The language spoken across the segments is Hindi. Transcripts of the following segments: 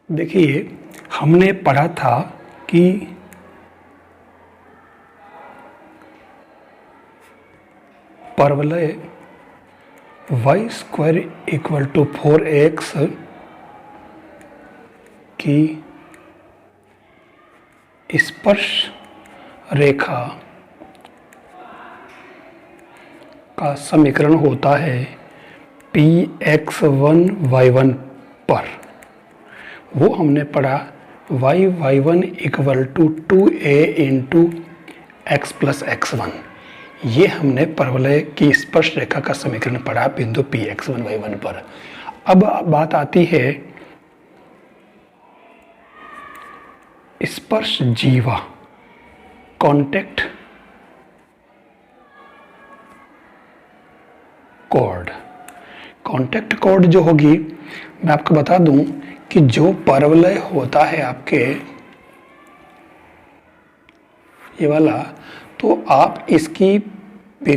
देखिए, हमने पढ़ा था कि परवलय Y square equal to 4x की स्पर्श रेखा का समीकरण होता है Px1y1 पर। वो हमने पढ़ा y1 equal to 2a into x plus x1। ये हमने परवलय की स्पर्श रेखा का समीकरण पढ़ा बिंदु Px1y1 पर। अब बात आती है स्पर्श जीवा, कॉन्टैक्ट कॉर्ड। कॉन्टैक्ट कॉर्ड जो होगी, मैं आपको बता दूं कि जो परवलय होता है आपके ये वाला, तो आप इसकी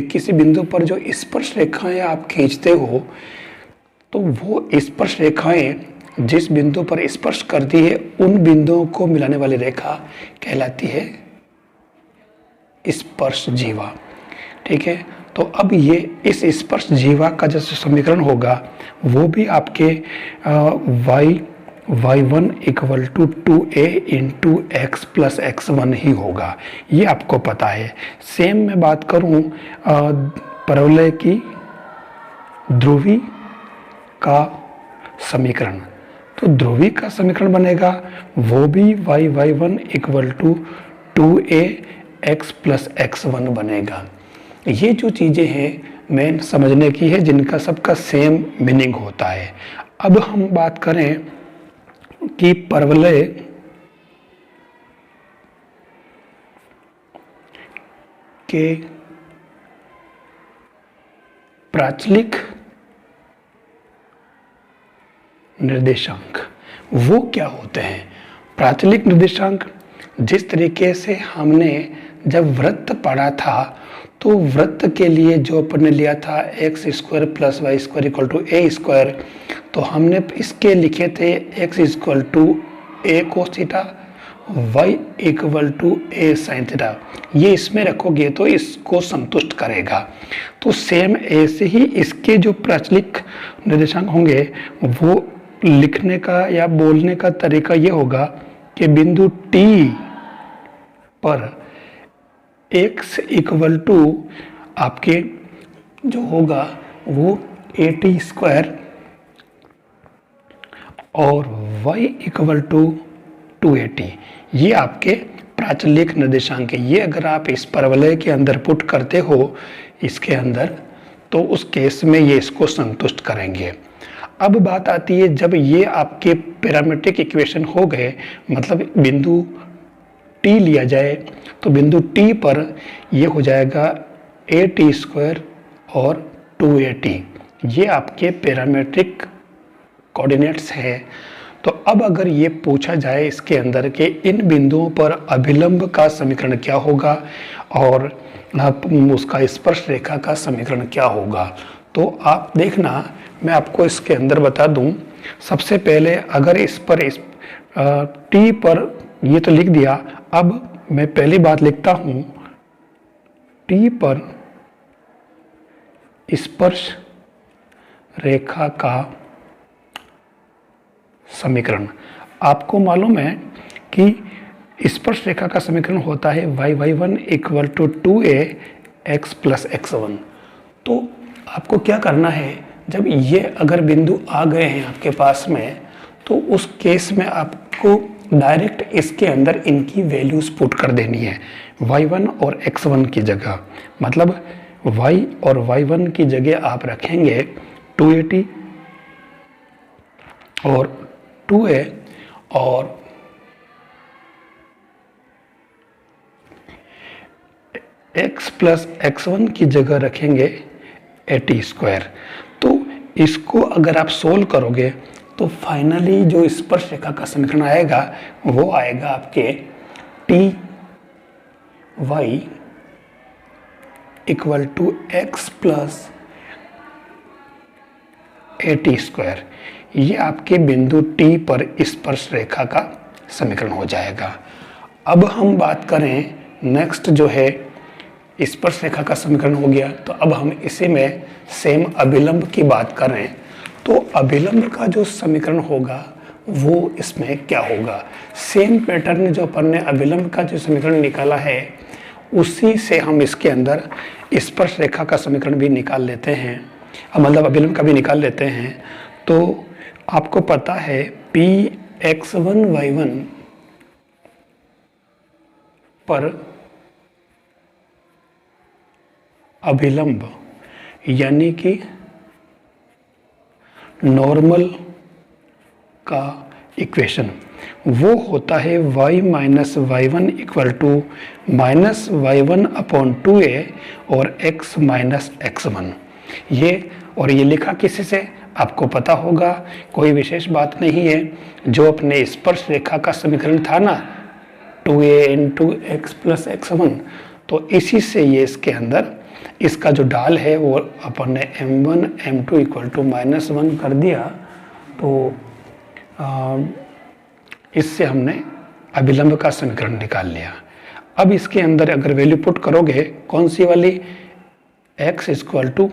किसी बिंदु पर जो स्पर्श रेखाएं आप खींचते हो, तो वो स्पर्श रेखाएं जिस बिंदु पर स्पर्श करती है उन बिंदुओं को मिलाने वाली रेखा कहलाती है स्पर्श जीवा। ठीक है, तो अब ये इस स्पर्श जीवा का जो समीकरण होगा वो भी आपके y1 equal to 2a into x plus x1 ही होगा। ये आपको पता है। सेम मैं बात करूं परवलय की ध्रुवी का समीकरण, तो ध्रुवी का समीकरण बनेगा वो भी y1 equal to 2a x plus x1 बनेगा। ये जो चीज़ें हैं मेन समझने की है, जिनका सबका सेम मीनिंग होता है। अब हम बात करें कि परवलय के प्राचलिक निर्देशांक वो क्या होते हैं। प्राचलिक निर्देशांक, जिस तरीके से हमने जब वृत्त पढ़ा था, तो वृत्त के लिए जो अपन ने लिया था x square plus y square equal to a square, तो हमने इसके लिखे थे x equal to a cos theta, y equal to a sine theta. ये इसमें रखोगे तो इसको संतुष्ट करेगा। तो सेम ऐसे ही इसके जो प्रचलित निर्देशांक होंगे वो लिखने का या बोलने का तरीका ये होगा कि बिंदु T पर x इक्वल टू आपके जो होगा वो AT स्क्वायर और y इक्वल टू 2AT, ये आपके प्राचलिक निर्देशांक है। ये अगर आप इस परवलय के अंदर पुट करते हो इसके अंदर, तो उस केस में ये इसको संतुष्ट करेंगे। अब बात आती है जब ये आपके पैरामीट्रिक इक्वेशन हो गए, मतलब बिंदु T लिया जाए, तो बिंदु T पर ये हो जाएगा AT स्क्वायर और 2AT। ये आपके पैरामीट्रिक कोऑर्डिनेट्स हैं। तो अब अगर ये पूछा जाए इसके अंदर के इन बिंदुओं पर अभिलंब का समीकरण क्या होगा और उसका स्पर्श रेखा का समीकरण क्या होगा, तो आप देखना, मैं आपको इसके अंदर बता दूं। सबसे पहले अगर इस पर T पर ये तो लिख दिया, अब मैं पहली बात लिखता हूं T पर स्पर्श रेखा का समीकरण। आपको मालूम है कि स्पर्श रेखा का समीकरण होता है y1 equal to 2a x plus x1। तो आपको क्या करना है, जब ये अगर बिंदु आ गए हैं आपके पास में, तो उस केस में आपको डायरेक्ट इसके अंदर इनकी वैल्यूज पुट कर देनी है y1 और x1 की जगह। मतलब y और y1 की जगह आप रखेंगे 2AT और 2a, और x प्लस x1 की जगह रखेंगे AT स्क्वायर। तो इसको अगर आप सोल्व करोगे तो फाइनली जो स्पर्श रेखा का समीकरण आएगा वो आएगा आपके T y equal to x plus AT square. ये आपके बिंदु T पर स्पर्श रेखा का समीकरण हो जाएगा। अब हम बात करें नेक्स्ट जो है स्पर्श रेखा का समीकरण हो गया, तो अब हम इसी में सेम अभिलंब की बात करें तो अभिलंब का जो समीकरण होगा वो इसमें क्या होगा। सेम पैटर्न जो अपन ने अभिलंब का जो समीकरण निकाला है उसी से हम इसके अंदर स्पर्श रेखा का समीकरण भी निकाल लेते हैं, मतलब अभिलंब का भी निकाल लेते हैं। तो आपको पता है Px1y1 पर अभिलंब यानी कि नॉर्मल का इक्वेशन वो होता है y minus y1 equal to minus y1 upon 2a और x माइनस x1। ये लिखा किसी से आपको पता होगा, कोई विशेष बात नहीं है। जो अपने स्पर्श रेखा का समीकरण था ना 2a into x plus x1, तो इसी से ये इसके अंदर इसका जो डाल है वो अपन ने m1 m2 इक्वल टू -1 कर दिया। तो इससे हमने अभिलंब का समीकरण निकाल लिया। अब इसके अंदर अगर वैल्यू पुट करोगे कौन सी वाली, x इक्वल टू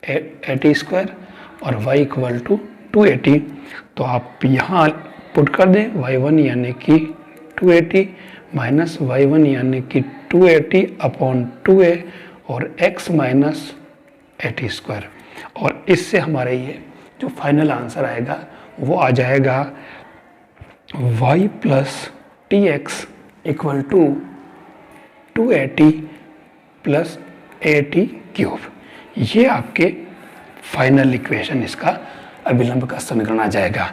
80 स्क्वायर और y इक्वल टू 280, तो आप यहाँ पुट कर दें y1 यानी कि 280 माइनस y1 यानी कि 280 अपॉन 2a और x माइनस 80 स्क्वायर, और इससे हमारे ये जो फाइनल आंसर आएगा वो आ जाएगा y plus t x equal to 280 plus 80 cube. ये आपके फाइनल इक्वेशन इसका अभिलंब का समीकरण आ जाएगा।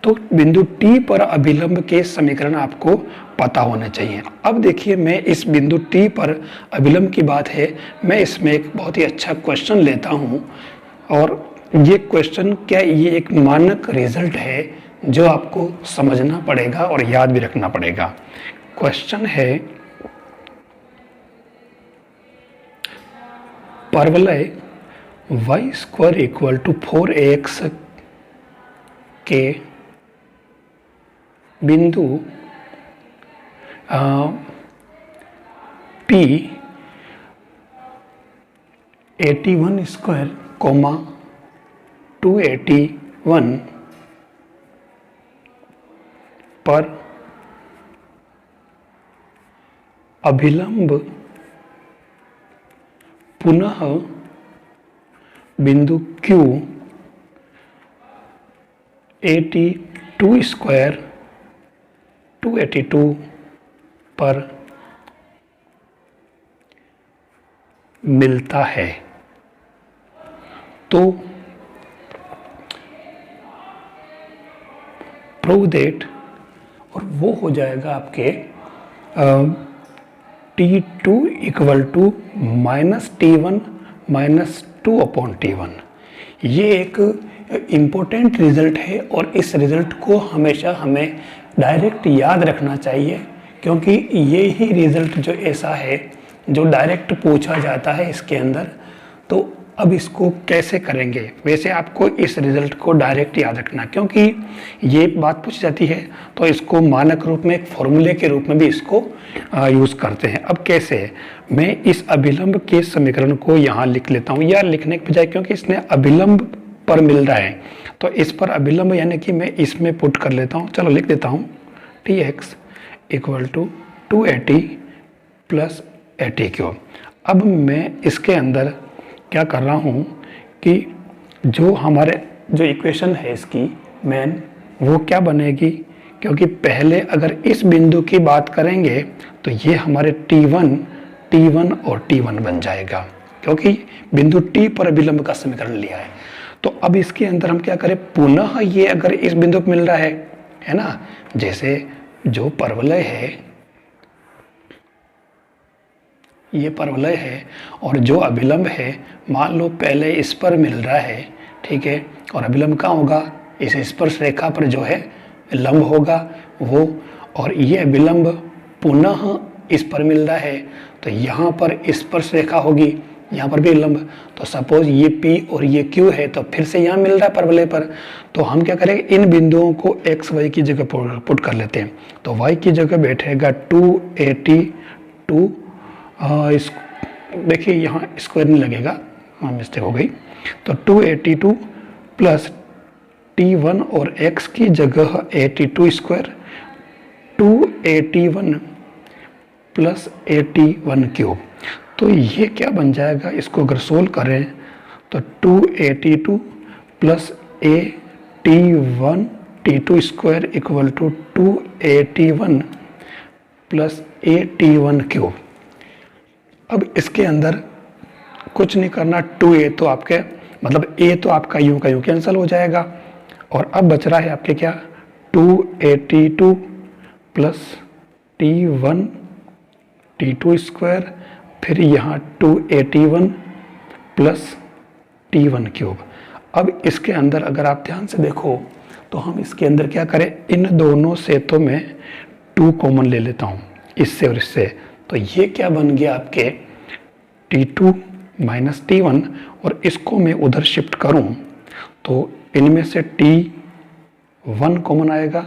तो बिंदु T पर अभिलंब के समीकरण आपको पता होने चाहिए। अब देखिए, मैं इस बिंदु T पर अभिलंब की बात है, मैं इसमें एक बहुत ही अच्छा क्वेश्चन लेता हूं, और ये क्वेश्चन क्या, ये एक मानक रिजल्ट है जो आपको समझना पड़ेगा और याद भी रखना पड़ेगा। क्वेश्चन है, परवलय y square equal to 4ax के बिंदु P 81 स्क्वायर, 281 पर अभिलंब पुनः बिंदु Q 82 स्क्वायर 282 पर मिलता है। तो प्रूव दैट, और वो हो जाएगा आपके T2 equal to minus T1 minus 2 upon T1। ये एक इम्पोर्टेंट रिजल्ट है और इस रिजल्ट को हमेशा हमें डायरेक्ट याद रखना चाहिए, क्योंकि ये ही रिजल्ट जो ऐसा है जो डायरेक्ट पूछा जाता है इसके अंदर। तो अब इसको कैसे करेंगे, वैसे आपको इस रिजल्ट को डायरेक्ट याद रखना, क्योंकि ये बात पूछी जाती है तो इसको मानक रूप में एक फॉर्मूले के रूप में भी इसको यूज़ करते हैं। अब कैसे, मैं इस अभिलंब के समीकरण को यहाँ लिख लेता हूँ, या लिखने के बजाय, क्योंकि इसने अभिलंब पर मिल रहा है तो इस पर अभिलंब यानी कि मैं इसमें पुट कर लेता हूँ। चलो लिख देता हूँ Tx equal to 280 plus 80 cube. अब मैं इसके अंदर क्या कर रहा हूँ कि जो हमारे जो इक्वेशन है इसकी मेन, वो क्या बनेगी, क्योंकि पहले अगर इस बिंदु की बात करेंगे तो ये हमारे T1 और T1 बन जाएगा, क्योंकि बिंदु T पर अभिलंब का समीकरण लिया है। तो अब इसके अंदर हम क्या करें, पुनः ये अगर इस बिंदु पर मिल रहा है ना, जैसे जो परवलय है, ये परवलय है और जो अभिलंब है, मान लो पहले इस पर मिल रहा है, ठीक है, और अभिलंब कहाँ होगा, इस स्पर्श रेखा पर जो है लंब होगा वो, और ये अभिलंब पुनः इस पर मिल रहा है तो यहाँ पर स्पर्श रेखा होगी, यहाँ पर भी लंब, तो सपोज ये P और ये Q है, तो फिर से यहाँ मिल रहा है परवलय पर, तो हम क्या करेंगे, इन बिंदुओं को x y की जगह पुट कर लेते हैं। तो y की जगह बैठेगा 282, इस देखिए यहाँ स्क्वायर नहीं लगेगा, हाँ मिस्टेक हो गई, तो 282 प्लस T1 और x की जगह 82 स्क्वायर, 281 प्लस 81 क्यूब। तो ये क्या बन जाएगा, इसको अगर सोल्व करें तो 282 plus T2 square equal to 281 plus 81 cube. अब इसके अंदर कुछ नहीं करना, 2a तो आपके मतलब a तो आपका यूं का यूं कैंसिल हो जाएगा, और अब बच रहा है आपके क्या 282 प्लस T2 स्क्वायर, फिर यहाँ 281 प्लस T1 क्यूब। अब इसके अंदर अगर आप ध्यान से देखो तो हम इसके अंदर क्या करें, इन दोनों से तो मैं 2 कॉमन ले लेता हूँ, इससे और इससे, तो ये क्या बन गया आपके T2 माइनस T1, और इसको मैं उधर शिफ्ट करूँ तो इनमें से T1 कॉमन आएगा,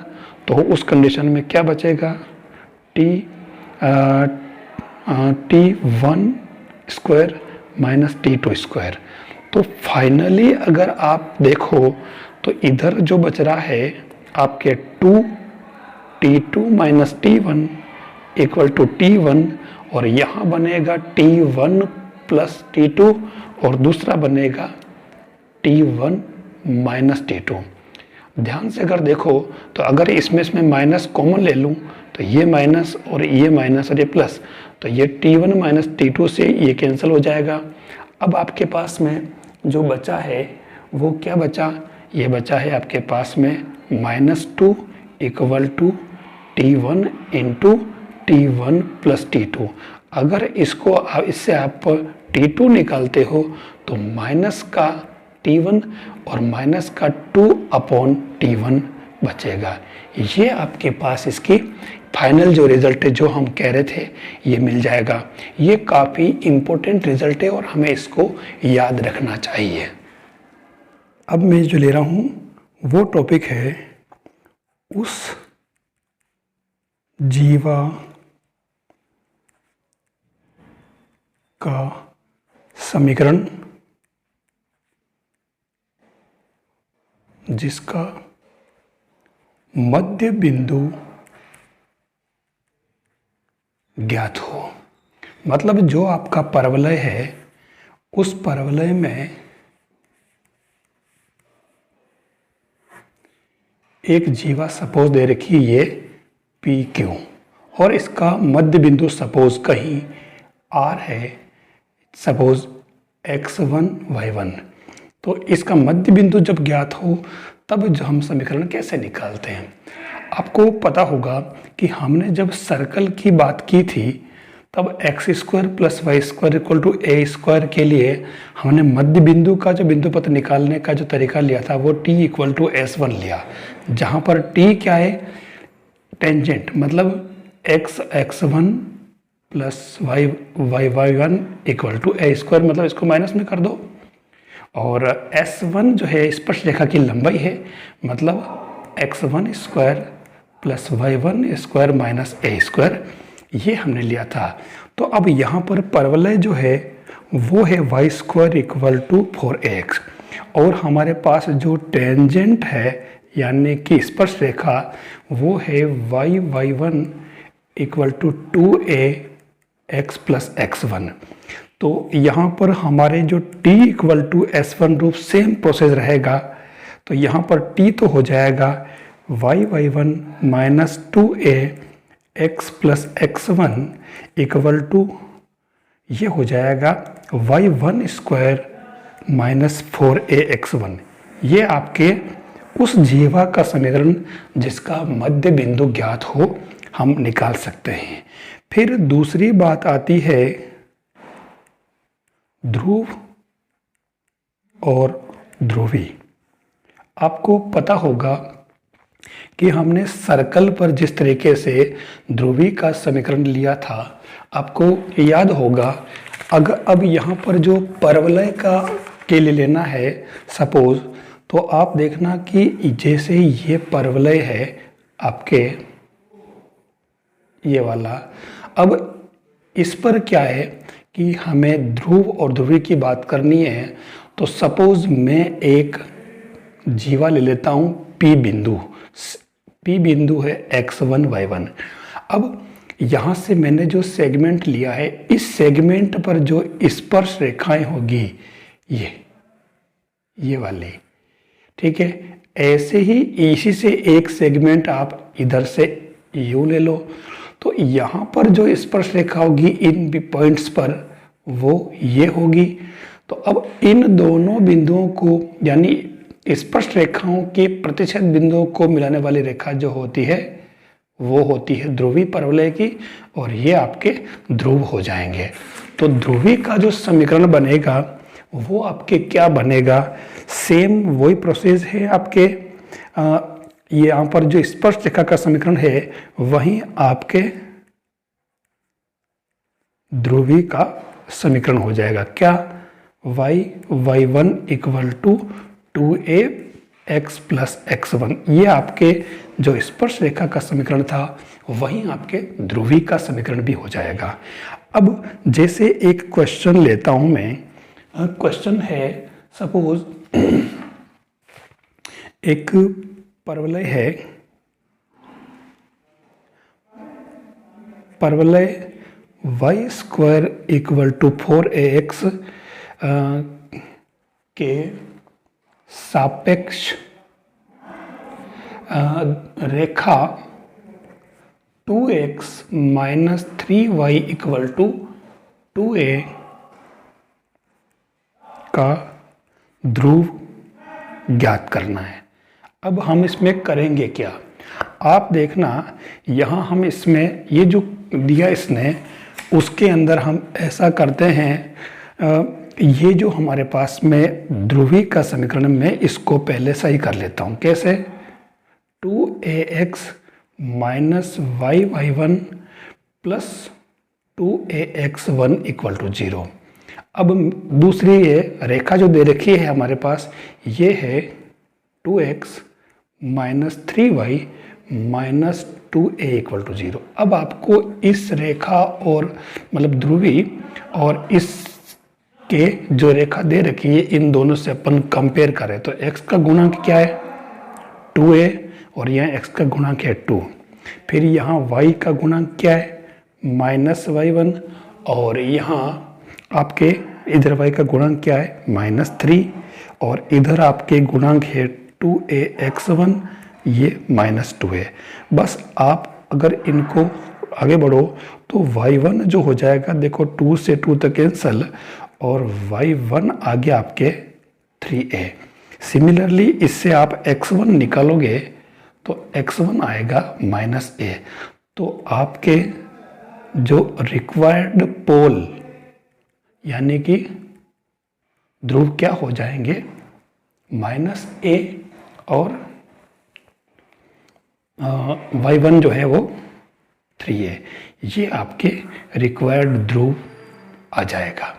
तो उस कंडीशन में क्या बचेगा, T1 square minus T2 square. तो फाइनली अगर आप देखो तो इधर जो बच रहा है आपके 2T2 minus T1 equal to T1, और यहाँ बनेगा T1 प्लस T2, और दूसरा बनेगा T1 माइनस T2। ध्यान से अगर देखो तो अगर इसमें माइनस कॉमन ले लूँ तो ये माइनस और ये प्लस, तो ये T1 माइनस T2 से ये कैंसिल हो जाएगा। अब आपके पास में जो बचा है वो क्या बचा, ये बचा है आपके पास में -2 equal to T1 into T1 plus T2। अगर इससे आप T2 निकालते हो तो माइनस का T1 और माइनस का 2 अपॉन T1 बचेगा। ये आपके पास इसकी फाइनल जो रिजल्ट है, जो हम कह रहे थे, ये मिल जाएगा। ये काफ़ी इम्पोर्टेंट रिजल्ट है और हमें इसको याद रखना चाहिए। अब मैं जो ले रहा हूँ वो टॉपिक है उस जीवा का समीकरण जिसका मध्य बिंदु ज्ञात हो। मतलब जो आपका परवलय है उस परवलय में एक जीवा सपोज दे रखी ये PQ, और इसका मध्य बिंदु सपोज कहीं R है, सपोज x1 y1। तो इसका मध्य बिंदु जब ज्ञात हो तब जो हम समीकरण कैसे निकालते हैं, आपको पता होगा कि हमने जब सर्कल की बात की थी तब x square plus y square equal to a square के लिए हमने मध्य बिंदु का जो बिंदु पथ निकालने का जो तरीका लिया था वो t इक्वल टू S1 लिया, जहाँ पर t क्या है, टेंजेंट, मतलब x1 plus y1 equal to a square, मतलब इसको माइनस में कर दो, और S1 जो है स्पर्श रेखा की लंबाई है, मतलब x1 square plus y1 square minus a square, ये हमने लिया था। तो अब यहाँ पर परवलय जो है वो है y square equal to 4ax, और हमारे पास जो टेंजेंट है यानी कि स्पर्श रेखा वो है y1 equal to 2ax plus x1। तो यहाँ पर हमारे जो t इक्वल टू S1 रूप सेम प्रोसेस रहेगा, तो यहाँ पर t तो हो जाएगा y1 minus 2ax plus x1 equal to ये हो जाएगा y1 स्क्वायर माइनस 4ax1। ये आपके उस जीवा का समीकरण जिसका मध्य बिंदु ज्ञात हो हम निकाल सकते हैं। फिर दूसरी बात आती है ध्रुव और ध्रुवी। आपको पता होगा कि हमने सर्कल पर जिस तरीके से ध्रुवी का समीकरण लिया था, आपको याद होगा। अगर अब यहाँ पर जो परवलय का के लिए लेना है सपोज, तो आप देखना कि जैसे ये परवलय है आपके ये वाला, अब इस पर क्या है कि हमें ध्रुव और ध्रुवी की बात करनी है। तो सपोज मैं एक जीवा ले लेता हूँ पी बिंदु है x1 y1। अब यहाँ से मैंने जो सेगमेंट लिया है, इस सेगमेंट पर जो स्पर्श रेखाएं होगी ये वाली, ठीक है। ऐसे ही इसी से एक सेगमेंट आप इधर से यू ले लो, तो यहाँ पर जो स्पर्श रेखा होगी इन पॉइंट्स पर वो ये होगी। तो अब इन दोनों बिंदुओं को यानी स्पर्श रेखाओं के प्रतिच्छेद बिंदुओं को मिलाने वाली रेखा जो होती है वो होती है ध्रुवी परवलय की, और ये आपके ध्रुव हो जाएंगे। तो ध्रुवी का जो समीकरण बनेगा वो आपके क्या बनेगा, सेम वही प्रोसेस है आपके ये यहाँ पर जो स्पर्श रेखा का समीकरण है वही आपके ध्रुवी का समीकरण हो जाएगा। क्या, y1 equal to 2a x plus x1। ये आपके जो स्पर्श रेखा का समीकरण था वही आपके ध्रुवी का समीकरण भी हो जाएगा। अब जैसे एक क्वेश्चन लेता हूं मैं, क्वेश्चन है सपोज एक परवलय है, परवलय y square equal to 4ax के सापेक्ष रेखा 2x minus 3y equal to 2a का ध्रुव ज्ञात करना है। अब हम इसमें करेंगे क्या, आप देखना यहाँ हम इसमें ये जो दिया इसने उसके अंदर हम ऐसा करते हैं, ये जो हमारे पास में ध्रुवी का समीकरण में इसको पहले सही कर लेता हूँ। कैसे, 2ax minus y1 plus 2ax1 equal to 0। अब दूसरी ये रेखा जो दे रखी है हमारे पास, ये है 2x minus 3y minus 2a equal to 0। अब आपको इस रेखा और मतलब ध्रुवी और इस के जो रेखा दे रखी है इन दोनों से अपन कंपेयर करें तो x का गुणांक क्या है 2a और यहाँ x का गुणांक है 2। फिर यहाँ y का गुणांक क्या है माइनस y1 और यहाँ आपके इधर y का गुणांक क्या है माइनस 3 और इधर आपके गुणांक है 2ax1 ये माइनस 2 है। बस आप अगर इनको आगे बढ़ो तो y1 जो हो जाएगा देखो 2 से 2 तक कैंसल और y1 आगे आपके 3a। सिमिलरली इससे आप x1 निकालोगे तो x1 आएगा माइनस a। तो आपके जो रिक्वायर्ड पोल यानी कि ध्रुव क्या हो जाएंगे माइनस a और y1 जो है वो 3a। ये आपके रिक्वायर्ड ध्रुव आ जाएगा।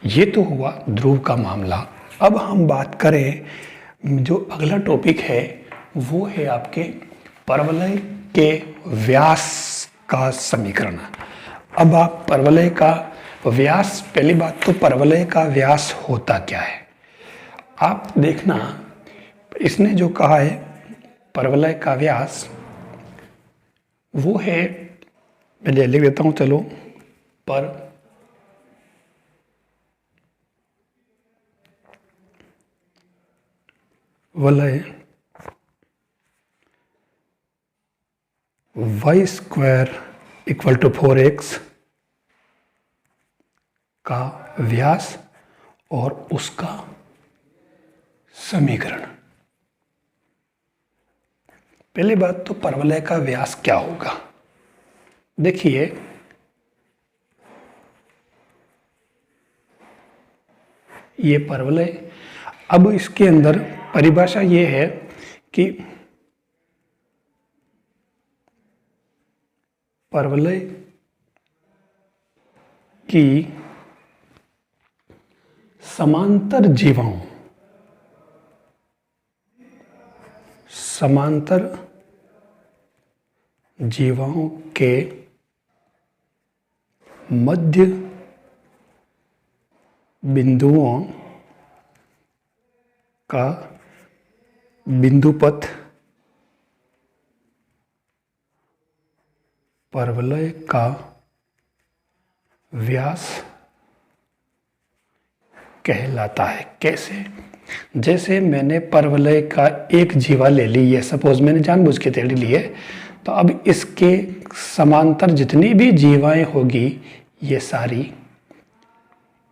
ये तो हुआ ध्रुव का मामला। अब हम बात करें जो अगला टॉपिक है वो है आपके परवलय के व्यास का समीकरण। अब आप परवलय का व्यास, पहली बात तो परवलय का व्यास होता क्या है आप देखना, इसने जो कहा है परवलय का व्यास वो है, पहले लिख देता हूं चलो, परवलय y square equal to 4x का व्यास और उसका समीकरण। पहली बात तो परवलय का व्यास क्या होगा, देखिए ये परवलय, अब इसके अंदर परिभाषा ये है कि परवलय की समांतर जीवाओं के मध्य बिंदुओं का बिंदुपथ परवलय का व्यास कहलाता है। कैसे? जैसे मैंने परवलय का एक जीवा ले ली, ये सपोज मैंने जानबूझ के टेढ़ी ली है, तो अब इसके समांतर जितनी भी जीवाएं होगी, ये सारी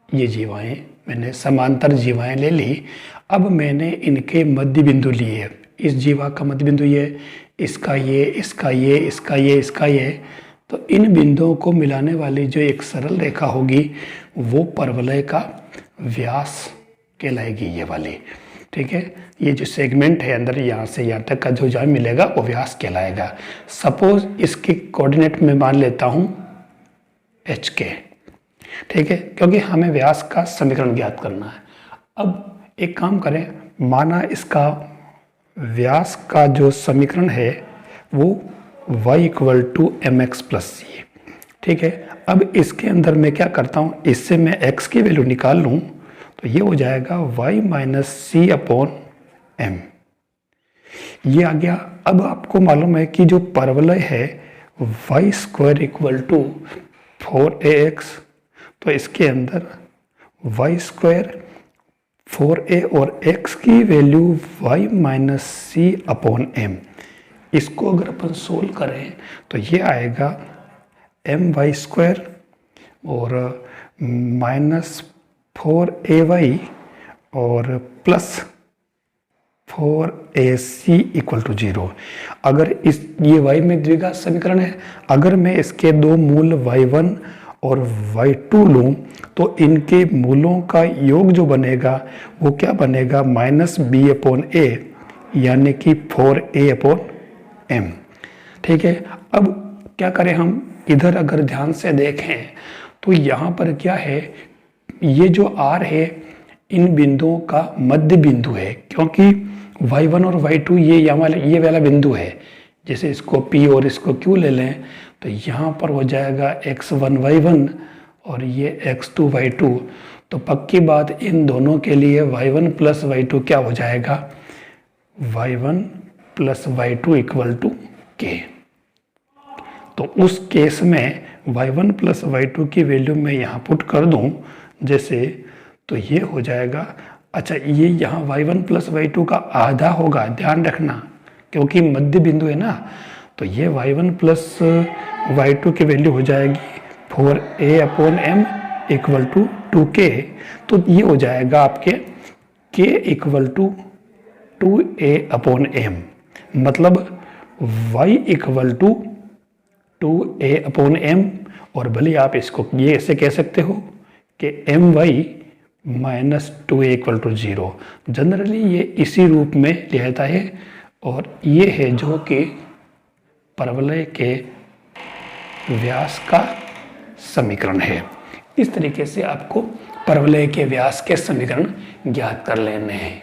ये जीवाएं मैंने समांतर जीवाएं ले ली। अब मैंने इनके मध्य बिंदु लिए। इस जीवा का मध्य बिंदु ये, इसका ये, इसका ये, इसका ये, इसका ये। तो इन बिंदुओं को मिलाने वाली जो एक सरल रेखा होगी वो परवलय का व्यास कहलाएगी, ये वाली। ठीक है, ये जो सेगमेंट है अंदर यहाँ से यहाँ तक का जो जहाँ मिलेगा वो व्यास कहलाएगा। सपोज इसके कोऑर्डिनेट में मान लेता हूँ एच के। ठीक है, क्योंकि हमें व्यास का समीकरण ज्ञात करना है। अब एक काम करें, माना इसका व्यास का जो समीकरण है वो y = mx + c। ठीक है, अब इसके अंदर मैं क्या करता हूँ, इससे मैं x की वैल्यू निकाल लूँ तो ये हो जाएगा y - c/m। ये आ गया। अब आपको मालूम है कि जो परवलय है y² = 4ax, तो इसके अंदर y² 4a और x की वैल्यू y - c/m। इसको अगर अपन सोल्व करें तो ये आएगा my² और -4ay और +4ac = 0। अगर ये y में द्विघात समीकरण है, अगर मैं इसके दो मूल y1 और y2 लूँ तो इनके मूलों का योग जो बनेगा वो क्या बनेगा, -b/a, यानी कि 4a/m। ठीक है, अब क्या करें हम, इधर अगर ध्यान से देखें तो यहाँ पर क्या है, ये जो r है इन बिंदुओं का मध्य बिंदु है, क्योंकि y1 और y2 ये वाला बिंदु है। जैसे इसको P और इसको Q ले लें तो यहाँ पर हो जाएगा x1 y1 और ये x2 y2। तो पक्की बात, इन दोनों के लिए y1 + y2 क्या हो जाएगा, y1 + y2 = k। तो उस केस में y1 + y2 की वैल्यू मैं यहाँ पुट कर दूँ जैसे, तो ये हो जाएगा। अच्छा, ये यहाँ y1 + y2 का आधा होगा, ध्यान रखना, क्योंकि मध्य बिंदु है ना। तो ये y1 + y2 की वैल्यू हो जाएगी 4a/m = 2k। तो ये हो जाएगा आपके k = 2a/m, मतलब y = 2a/m। और भले आप इसको ये ऐसे कह सकते हो कि my - 2a = 0। जनरली ये इसी रूप में लिखता है, और ये है जो कि परवलय के व्यास का समीकरण है। इस तरीके से आपको परवलय के व्यास के समीकरण ज्ञात कर लेने हैं।